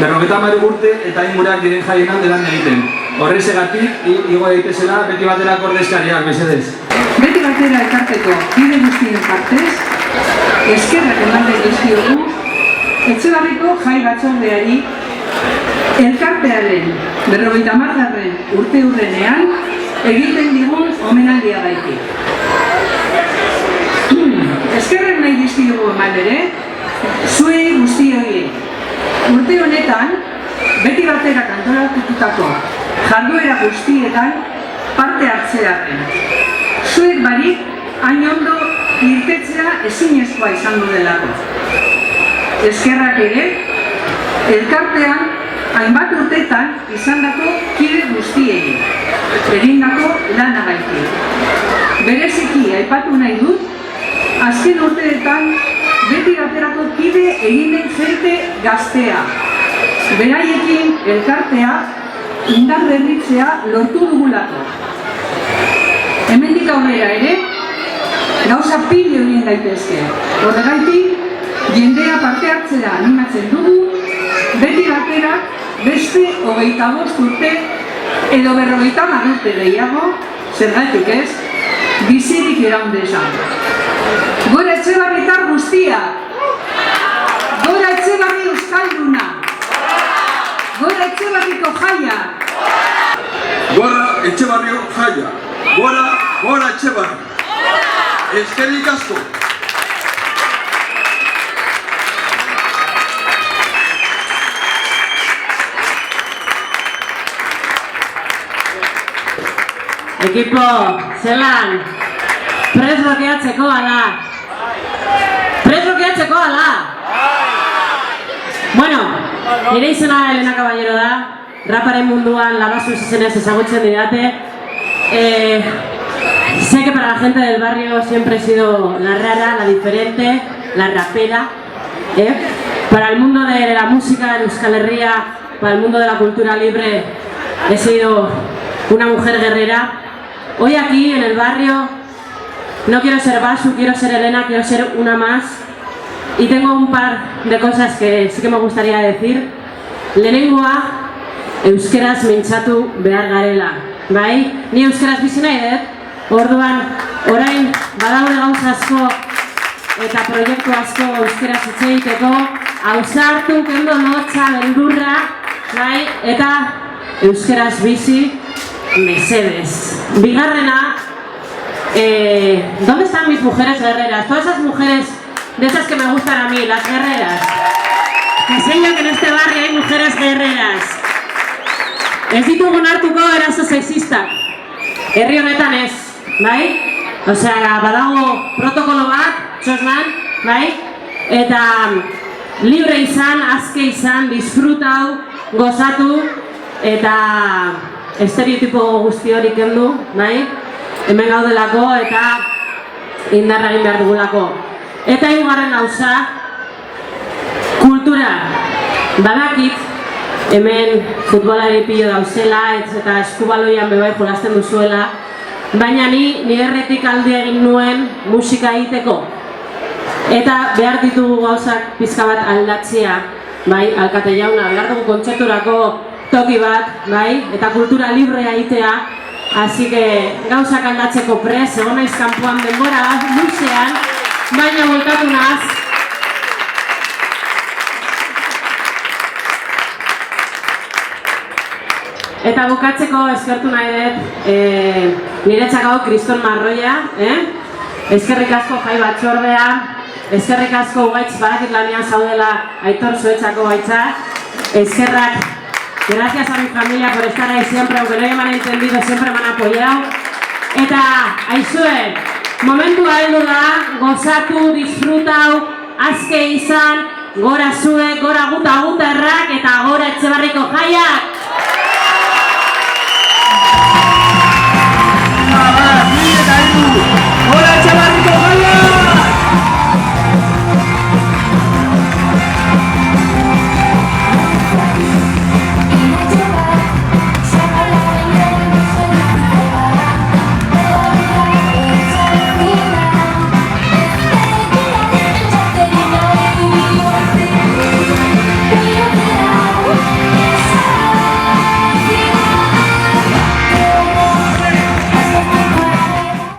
50 urte eta ingurak diren jaienan delan egiten. Horrezegatik, igo daitezela beti baterako ordezkariak, mesedez. Beti batera elkarteko bide guztien partez, eskerrak ematen dizkiogu Etxebarriko jai batzordeari elkartearen 50. urteurrenean egiten digun omenaldiagaitik. Eskerrak nahi dizkiogu eman ere, zuei guztioi. Urte honetan, beti batera kantoratutako jarduera guztietan parte hartzearen. Zuek barik, hain ondo irtetzea ezinezkoa izan dudelako. Eskerrak ere, elkartean hainbat urtetan izandako kide guztiei, egindako lanagaitik. Bereziki aipatu nahi dut, azken urteetan beti baterako kide eginen jente gaztea. Beraiekin elkartea indar berritzea lortu dugulako. Hemendik aurrera ere, gauza pilo egin daitezke. Horregaitik, jendea parte hartzera animatzen dugu, beti batera beste 25 urte edo 50 urte gehiago, zergatik ez, bizirik iraun dezan. Gora Etxebarritar guztia! Gora Etxebarri euskalduna! Gora Etxebarriko jaia! Gora Etxebarrio jaia! Gora Etxebarri! Eskerrik asko! Ekipo, zelan, prest blokeatzeko ala. Prest blokeatzeko ala. Bueno, nire izena Elena Caballero da, raparen munduan labazu izenez ezagutzen didate. Sé que para la gente del barrio siempre he sido la rara, la diferente, la rapera. Para el mundo de la música en Euskal Herria, para el mundo de la cultura libre, he sido una mujer guerrera. Hoy aquí, en el barrio, no quiero ser Basu, quiero ser Elena, quiero ser una más. Y tengo un par de cosas que sí que me gustaría decir. Lehenengoa, euskeraz mintzatu behar garela. Bai? Ni euskeraz bizi nahi dut. Orduan, orain badaude gauza asko eta proiektu asko euskeraz hitz egiteko. Ausartu, kendo lotza, beldurra, bai? Eta euskeraz bizi, mesedes. Bigarrena, ¿dónde están mis mujeres guerreras? Todas esas mujeres de esas que me gustan a mí, las guerreras. Que sé yo que en este barrio hay mujeres guerreras. Ez ditugun hartuko eraso sexista. Herri honetan ez, bai? Osea, badago protokolo bat, txosnan, bai? Eta libre izan, azke izan, disfrutau, gozatu, eta estereotipo guzti hori kendu, bai? Hemen gaudelako eta indarra egin behar dugulako. Eta hirugarren gauza, kultura. Badakit, hemen futbolari pilo dauzela, eta eskubaloian bebai jolasten duzuela, baina ni erretik alde egin nuen musika egiteko. Eta behar ditugu gauzak pizka bat aldatzea, bai, alkate jauna, behar dugu kontzerturako toki bat, bai, eta kultura librea egitea, así que gauzak aldatzeko prez, egon naiz kanpoan denbora luzean, baina volkatu naz. Eta bukatzeko eskertu nahi dut, niretzako Kriston Marroia, eskerrik asko jai batzordea, eskerrik asko Ugaitz badakit lanian zaudela Aitor Zuetzako gaitza, eskerrak. Gracias a mi familia por estar ahí siempre, aunque no me han entendido, siempre me han apoyado. Eta, aizue, momentua heldu da, gozatu, disfrutau, azke izan, gora zue, gora guta gutarrak eta gora Etxebarriko jaiak!